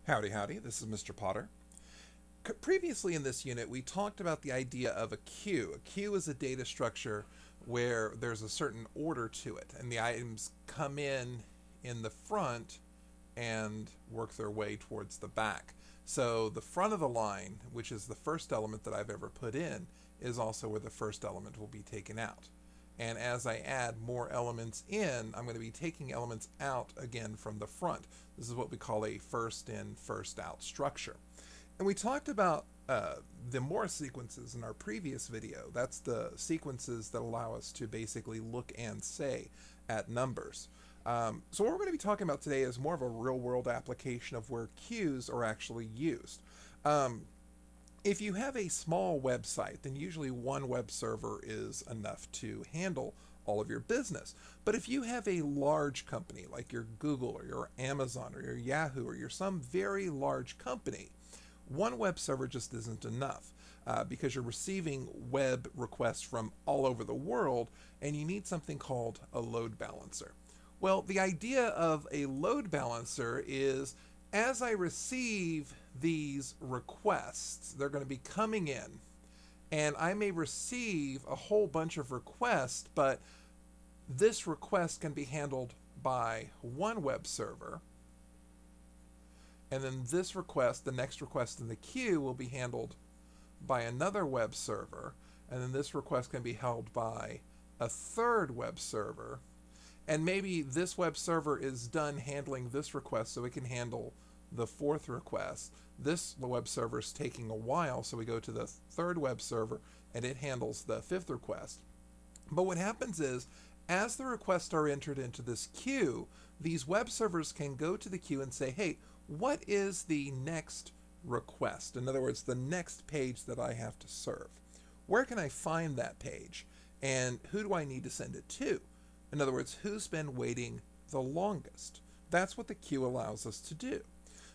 Howdy, howdy, this is Mr. Potter. Previously in this unit, we talked about the idea of a queue. A queue is a data structure where there's a certain order to it, and the items come in the front and work their way towards the back. So the front of the line, which is the first element that I've ever put in, is also where the first element will be taken out. And as I add more elements in, I'm going to be taking elements out again from the front. This is what we call a first in, first out structure. And we talked about the Morse sequences in our previous video. That's the sequences that allow us to basically look and say at numbers. So what we're going to be talking about today is more of a real-world application of where queues are actually used. If you have a small website, then usually one web server is enough to handle all of your business. But if you have a large company like your Google or your Amazon or your Yahoo or you're some very large company, one web server just isn't enough because you're receiving web requests from all over the world and you need something called a load balancer. Well, the idea of a load balancer is as I receive these requests, they're going to be coming in, and I may receive a whole bunch of requests, but this request can be handled by one web server, and then this request, the next request in the queue, will be handled by another web server, and then this request can be held by a third web server, and maybe this web server is done handling this request so it can handle the fourth request. This web server is taking a while, so we go to the third web server and it handles the fifth request. But what happens is, as the requests are entered into this queue, these web servers can go to the queue and say, hey, what is the next request? In other words, the next page that I have to serve. Where can I find that page? And who do I need to send it to? In other words, who's been waiting the longest? That's what the queue allows us to do.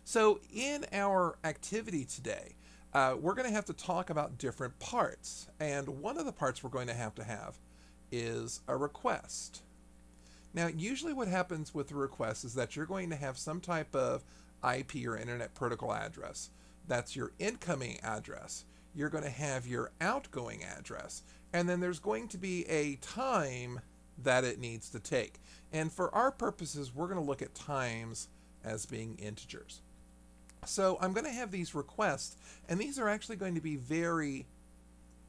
So in our activity today, we're going to have to talk about different parts. And one of the parts we're going to have is a request. Now, usually what happens with a request is that you're going to have some type of IP or Internet Protocol address. That's your incoming address. You're going to have your outgoing address. And then there's going to be a time that it needs to take. And for our purposes, we're going to look at times as being integers. So I'm going to have these requests, and these are actually going to be very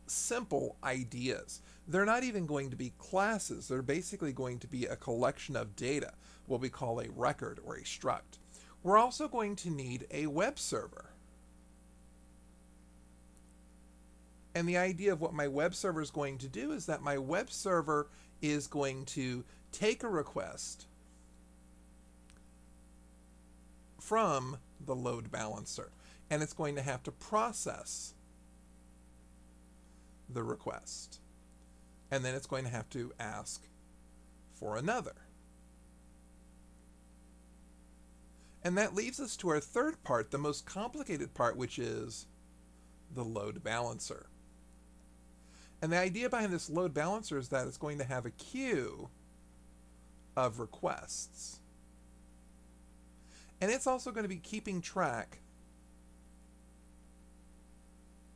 simple ideas. They're not even going to be classes. They're basically going to be a collection of data, what we call a record or a struct. We're also going to need a web server. And the idea of what my web server is going to do is that my web server is going to take a request from the load balancer, and it's going to have to process the request, and then it's going to have to ask for another. And that leaves us to our third part, the most complicated part, which is the load balancer. And the idea behind this load balancer is that it's going to have a queue of requests. And it's also going to be keeping track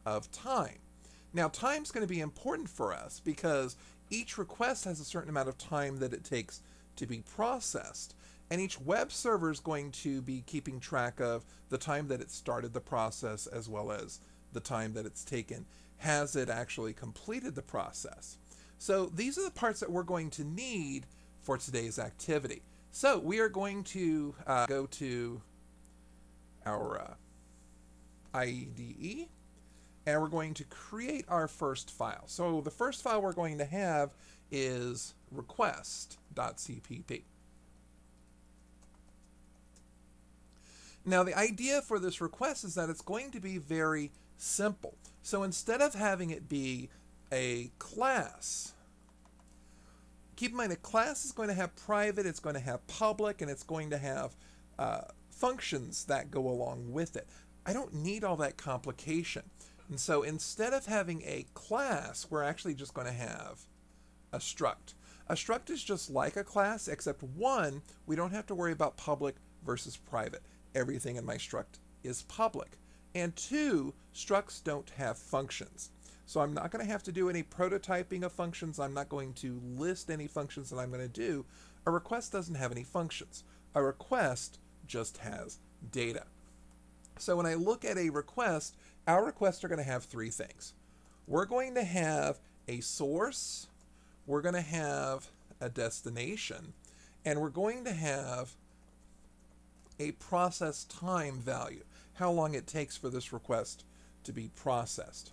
of time. Now, time's going to be important for us because each request has a certain amount of time that it takes to be processed. And each web server is going to be keeping track of the time that it started the process as well as the time that it's taken. Has it actually completed the process? So these are the parts that we're going to need for today's activity. So we are going to go to our IDE, and we're going to create our first file. So the first file we're going to have is request.cpp. Now the idea for this request is that it's going to be very simple. So instead of having it be a class, keep in mind a class is going to have private, it's going to have public, and it's going to have functions that go along with it. I don't need all that complication. And so instead of having a class, we're actually just going to have a struct. A struct is just like a class, except one, we don't have to worry about public versus private. everything in my struct is public. And 2, structs don't have functions. So I'm not going to have to do any prototyping of functions. I'm not going to list any functions that I'm going to do. A request doesn't have any functions. A request just has data. So when I look at a request, our requests are going to have 3 things. We're going to have a source, we're going to have a destination, and we're going to have a process time value, how long it takes for this request to be processed.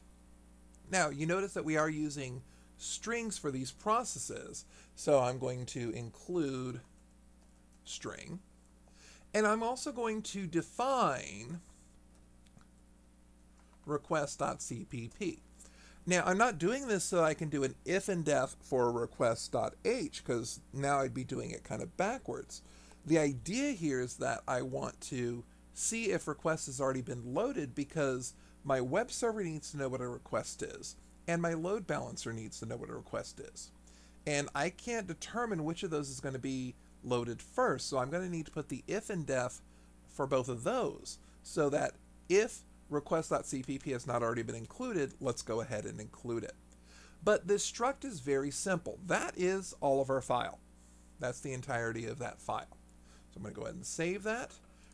Now, you notice that we are using strings for these processes, so I'm going to include string, and I'm also going to define request.cpp. Now, I'm not doing this so I can do an if and def for request.h, because now I'd be doing it kind of backwards. The idea here is that I want to see if request has already been loaded, because my web server needs to know what a request is, and my load balancer needs to know what a request is. And I can't determine which of those is going to be loaded first, so I'm going to need to put the if and def for both of those, so that if request.cpp has not already been included, let's go ahead and include it. But this struct is very simple. That is all of our file. That's the entirety of that file. So I'm going to go ahead and save that.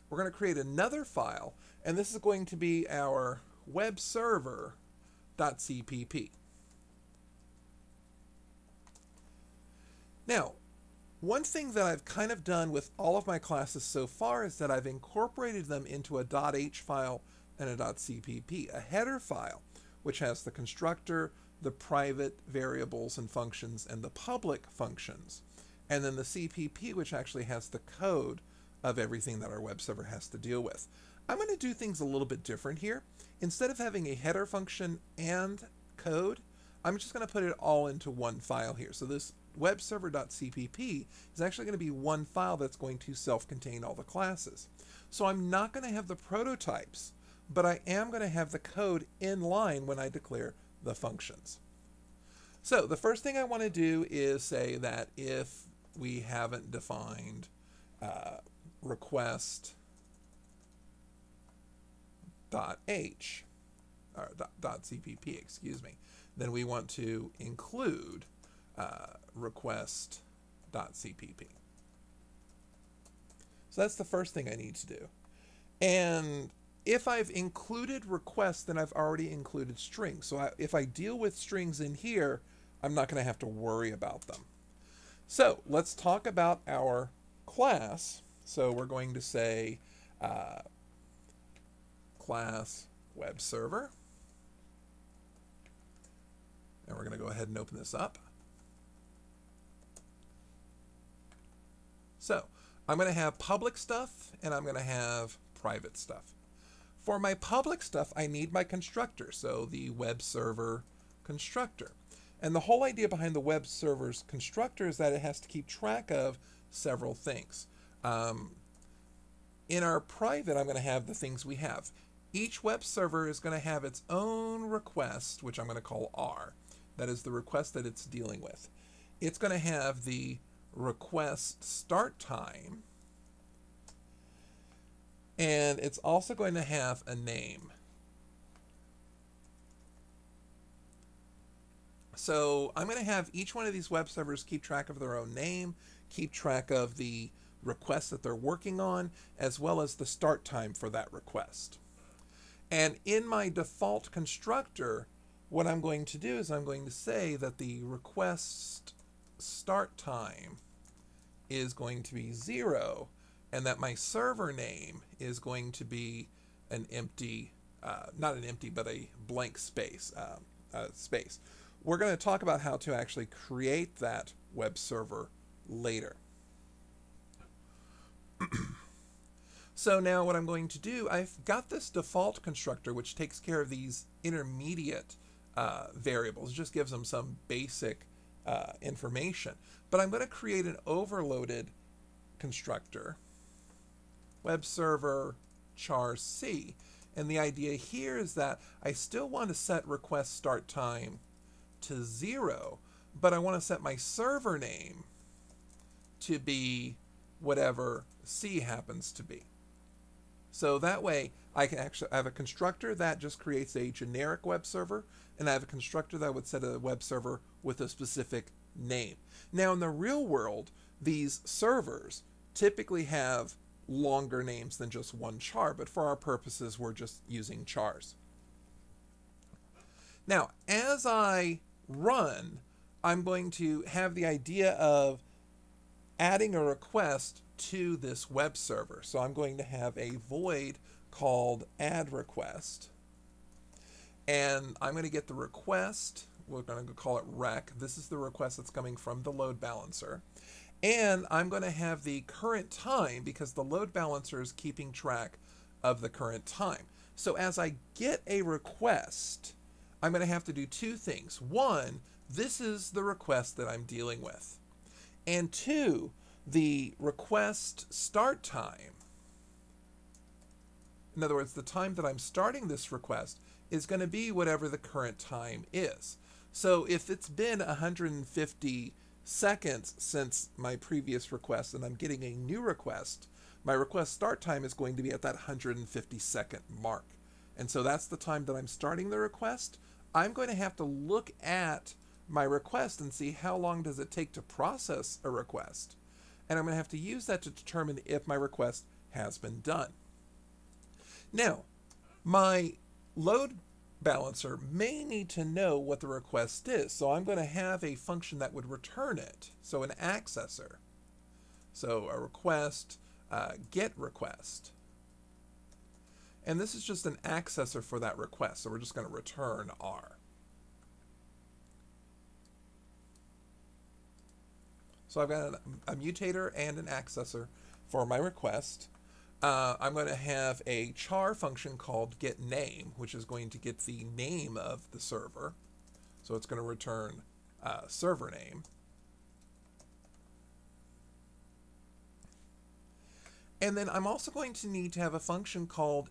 We're going to create another file, and this is going to be our webserver.cpp. Now, one thing that I've kind of done with all of my classes so far is that I've incorporated them into a .h file and a .cpp, a header file, which has the constructor, the private variables and functions, and the public functions, and then the CPP, which actually has the code of everything that our web server has to deal with. I'm going to do things a little bit different here. Instead of having a header function and code, I'm just going to put it all into one file here. So this webserver.cpp is actually going to be one file that's going to self-contain all the classes. So I'm not going to have the prototypes, but I am going to have the code in line when I declare the functions. So the first thing I want to do is say that if we haven't defined request.h, or .cpp, excuse me, then we want to include request.cpp. So that's the first thing I need to do. And if I've included requests, then I've already included strings. So if I deal with strings in here, I'm not going to have to worry about them. So let's talk about our class. So we're going to say class web server. And we're going to go ahead and open this up. So I'm going to have public stuff and I'm going to have private stuff. For my public stuff, I need my constructor, so the web server constructor. And the whole idea behind the web server's constructor is that it has to keep track of several things. In our private, I'm going to have the things we have. Each web server is going to have its own request, which I'm going to call R. That is the request that it's dealing with. It's going to have the request start time, and it's also going to have a name. So I'm going to have each one of these web servers keep track of their own name, keep track of the request that they're working on, as well as the start time for that request. And in my default constructor, what I'm going to do is I'm going to say that the request start time is going to be 0, and that my server name is going to be an empty, not an empty, but a blank space. We're going to talk about how to actually create that web server later. So now what I'm going to do, I've got this default constructor which takes care of these intermediate variables, just gives them some basic information. But I'm going to create an overloaded constructor, web server char c, and the idea here is that I still want to set request start time to 0, but I want to set my server name to be whatever c happens to be. So that way I can actually I have a constructor that just creates a generic web server, and I have a constructor that would set a web server with a specific name. Now in the real world, these servers typically have longer names than just one char, but for our purposes we're just using chars. Now as I run, I'm going to have the idea of adding a request to this web server. So I'm going to have a void called add request, and I'm going to get the request. We're going to call it rec. This is the request that's coming from the load balancer, and I'm going to have the current time because the load balancer is keeping track of the current time. So as I get a request, I'm going to have to do two things. One, this is the request that I'm dealing with, and two, the request start time. In other words, the time that I'm starting this request is going to be whatever the current time is. So if it's been 150 seconds since my previous request and I'm getting a new request, my request start time is going to be at that 150-second mark. And so that's the time that I'm starting the request. I'm going to have to look at my request and see how long does it take to process a request. And I'm going to have to use that to determine if my request has been done. Now, my load balancer may need to know what the request is, so I'm going to have a function that would return it, so an accessor. So a request, get request. And this is just an accessor for that request, so we're just going to return R. So I've got a mutator and an accessor for my request. I'm going to have a char function called getName, which is going to get the name of the server. So it's going to return server name. And then I'm also going to need to have a function called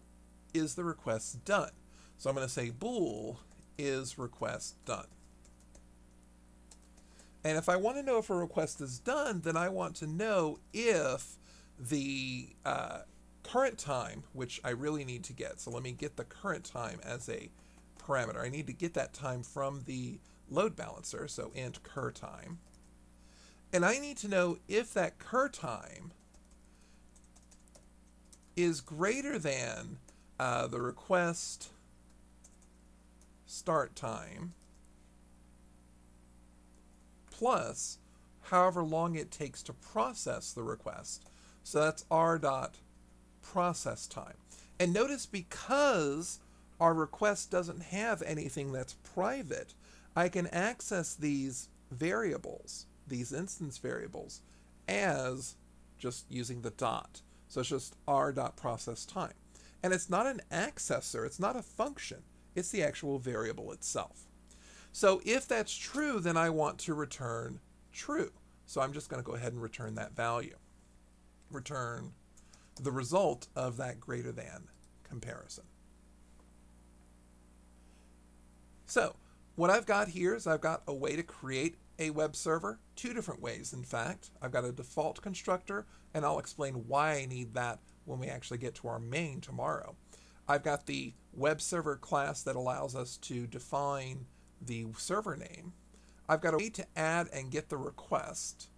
is the request done. So I'm going to say bool is request done. And if I want to know if a request is done, then I want to know if the current time, which I really need to get. So let me get the current time as a parameter. I need to get that time from the load balancer, so int cur time. And I need to know if that cur time is greater than the request start time plus however long it takes to process the request. So that's r dot process time. And notice because our request doesn't have anything that's private, I can access these variables, these instance variables, as just using the dot. So it's just r dot process time. And it's not an accessor, it's not a function, it's the actual variable itself. So if that's true, then I want to return true. So I'm just going to go ahead and return that value. Return the result of that greater than comparison. So what I've got here is I've got a way to create a web server, two different ways in fact. I've got a default constructor, and I'll explain why I need that when we actually get to our main tomorrow. I've got the web server class that allows us to define the server name. I've got a way to add and get the request.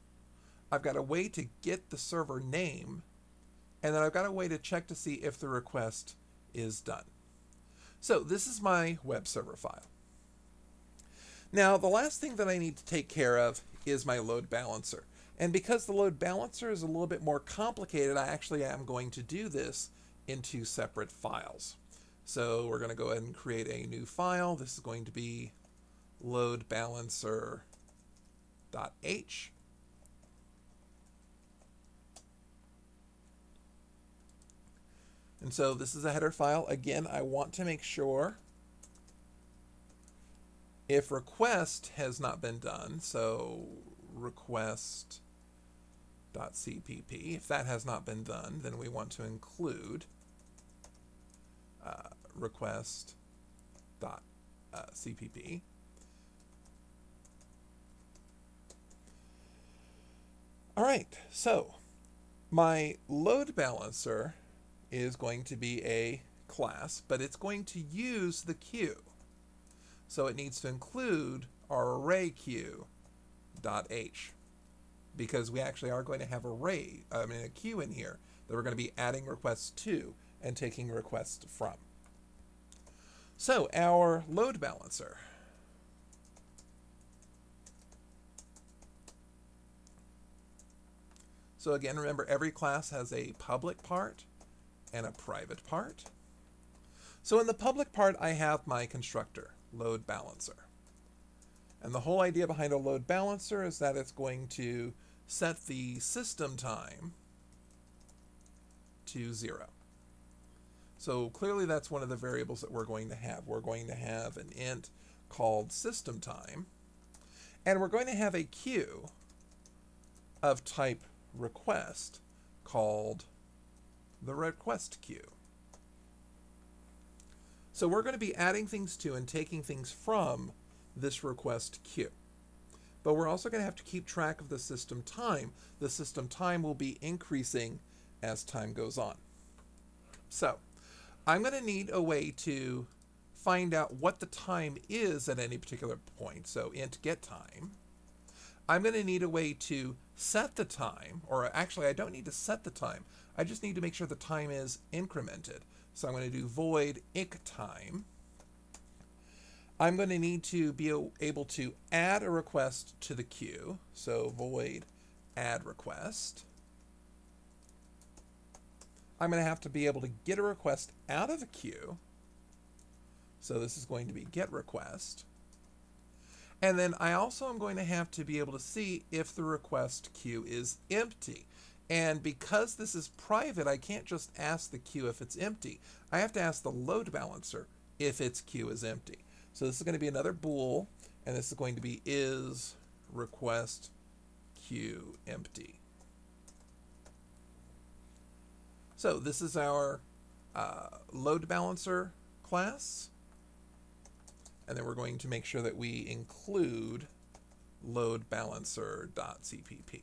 I've got a way to get the server name, and then I've got a way to check to see if the request is done. So this is my web server file. Now the last thing that I need to take care of is my load balancer. And because the load balancer is a little bit more complicated, I actually am going to do this in two separate files. So we're going to go ahead and create a new file. This is going to be loadbalancer.h. And so this is a header file. Again, I want to make sure if request has not been done, so request.cpp, if that has not been done, then we want to include request.cpp. All right, so my load balancer is going to be a class, but it's going to use the queue. So it needs to include our array queue dot h, because we actually are going to have a queue in here that we're going to be adding requests to and taking requests from. So our load balancer. So again, remember, every class has a public part and a private part. So in the public part, I have my constructor, load balancer. And the whole idea behind a load balancer is that it's going to set the system time to 0. So clearly that's one of the variables that we're going to have. We're going to have an int called system time, and we're going to have a queue of type request called the request queue. So we're going to be adding things to and taking things from this request queue. But we're also going to have to keep track of the system time. The system time will be increasing as time goes on. So I'm going to need a way to find out what the time is at any particular point. So int get time. I'm going to need a way to set the time, or actually I don't need to set the time. I just need to make sure the time is incremented. So I'm going to do void inc time. I'm going to need to be able to add a request to the queue. So void add request. I'm going to have to be able to get a request out of a queue. So this is going to be get request. And then I also am going to have to be able to see if the request queue is empty. And because this is private, I can't just ask the queue if it's empty. I have to ask the load balancer if its queue is empty. So this is going to be another bool, and this is going to be is request queue empty. So this is our load balancer class. And then we're going to make sure that we include loadbalancer.cpp.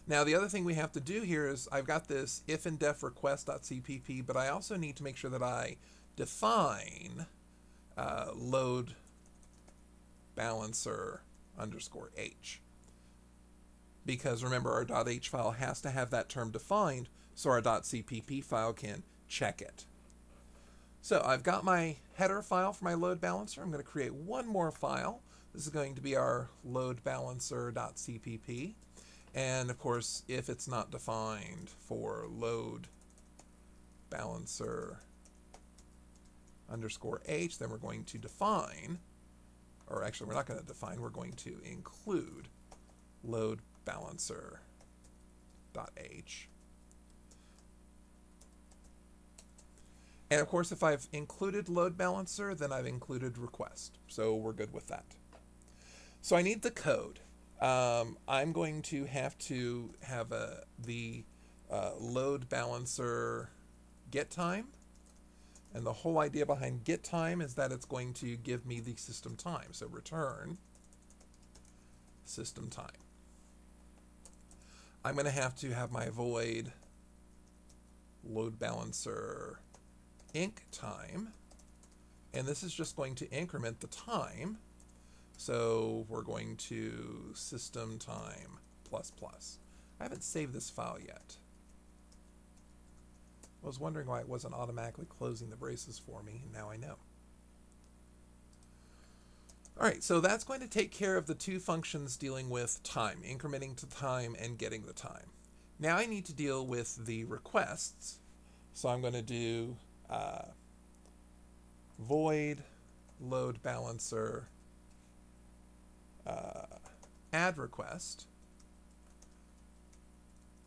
Now the other thing we have to do here is I've got this if and def request.cpp, but I also need to make sure that I define load balancer _h. Because remember, our .h file has to have that term defined so our .cpp file can check it. So I've got my header file for my load balancer. I'm going to create one more file. This is going to be our loadbalancer.cpp. And of course, if it's not defined for load balancer _h, then we're going to define, or actually we're not going to define, we're going to include load balancer.h. And of course, if I've included load balancer, then I've included request. So we're good with that. So I need the code. I'm going to have the load balancer get time. And the whole idea behind get time is that it's going to give me the system time. So return system time. I'm going to have my void load balancer inc time, and this is just going to increment the time. So we're going to system time ++. I haven't saved this file yet. I was wondering why it wasn't automatically closing the braces for me, and now I know. Alright, so that's going to take care of the two functions dealing with time, incrementing to time and getting the time. Now I need to deal with the requests. So I'm going to do void load balancer add request.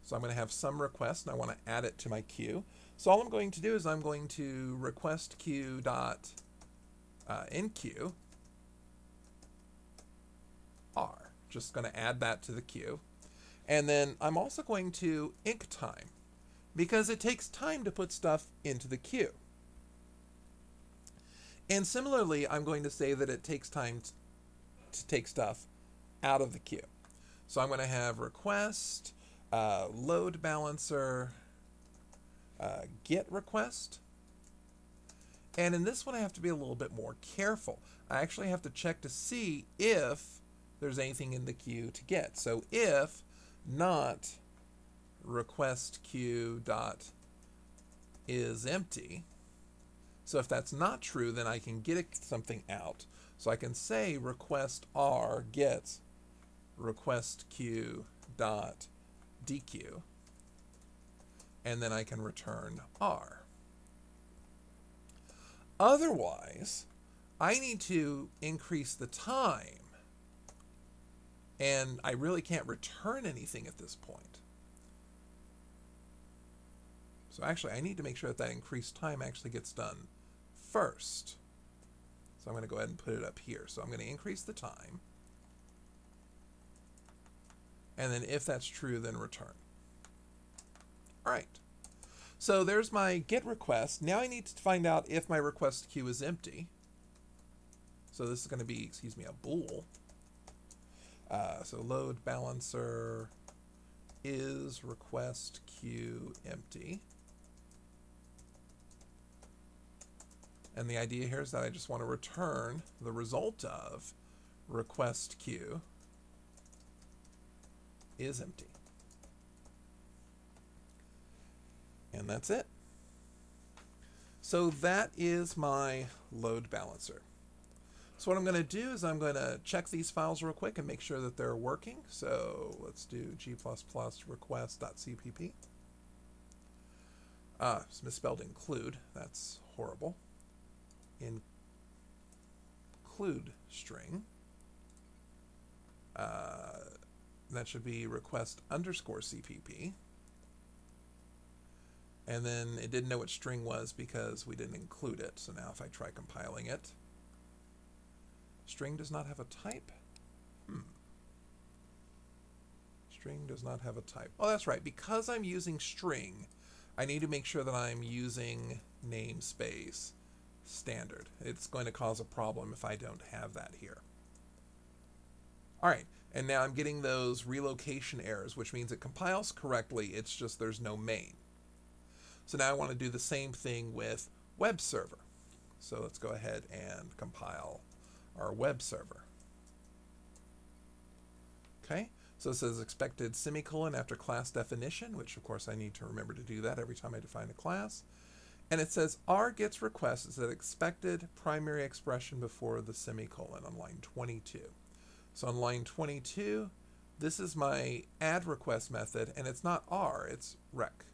So I'm going to have some request and I want to add it to my queue. So all I'm going to do is I'm going to request queue dot enqueue r. Just going to add that to the queue. And then I'm also going to inc time, because it takes time to put stuff into the queue. And similarly, I'm going to say that it takes time to take stuff out of the queue. So I'm going to have request load balancer get request. And in this one, I have to be a little bit more careful. I actually have to check to see if there's anything in the queue to get. So if not request queue dot is empty. So if that's not true, then I can get something out. So I can say request r gets request queue dot dequeue, and then I can return r. Otherwise, I need to increase the time, and I really can't return anything at this point. So actually, I need to make sure that that increased time actually gets done first. So I'm going to go ahead and put it up here. So I'm going to increase the time. And then if that's true, then return. All right. So there's my get request. Now I need to find out if my request queue is empty. So this is going to be, excuse me, a bool. So load balancer is request queue empty. And the idea here is that I just want to return the result of request queue is empty. And that's it. So that is my load balancer. So what I'm going to do is I'm going to check these files real quick and make sure that they're working. So let's do g++ request.cpp. It's misspelled include. That's horrible. Include string. That should be request underscore CPP. And then it didn't know what string was because we didn't include it. So now if I try compiling it, string does not have a type. String does not have a type. Oh, that's right. Because I'm using string, I need to make sure that I'm using namespace standard. It's going to cause a problem if I don't have that here. All right. And now I'm getting those relocation errors, which means it compiles correctly. It's just there's no main. So now I want to do the same thing with Webserver. So let's go ahead and compile our Webserver. Okay, so it says expected semicolon after class definition, which of course I need to remember to do that every time I define a class. And it says r gets request is that expected primary expression before the semicolon on line 22. So on line 22, this is my add request method, and it's not r, it's rec.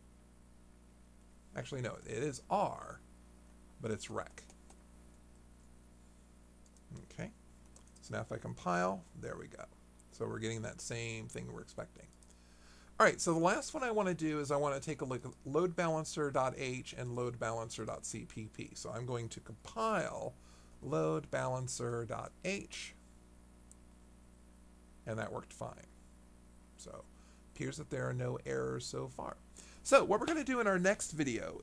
Actually, no, it is r, but it's rec. Okay, so now if I compile, there we go. So we're getting that same thing we're expecting. All right, so the last one I want to do is I want to take a look at loadbalancer.h and loadbalancer.cpp. So I'm going to compile loadbalancer.h, and that worked fine. So appears that there are no errors so far. So what we're going to do in our next video,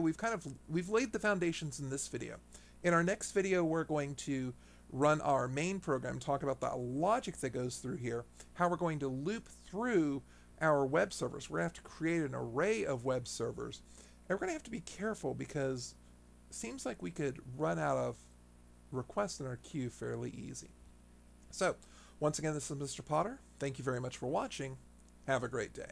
we've laid the foundations in this video. In our next video, we're going to run our main program, talk about the logic that goes through here, how we're going to loop through our web servers. We're going to have to create an array of web servers. And we're going to have to be careful because it seems like we could run out of requests in our queue fairly easy. So once again, this is Mr. Potter. Thank you very much for watching. Have a great day.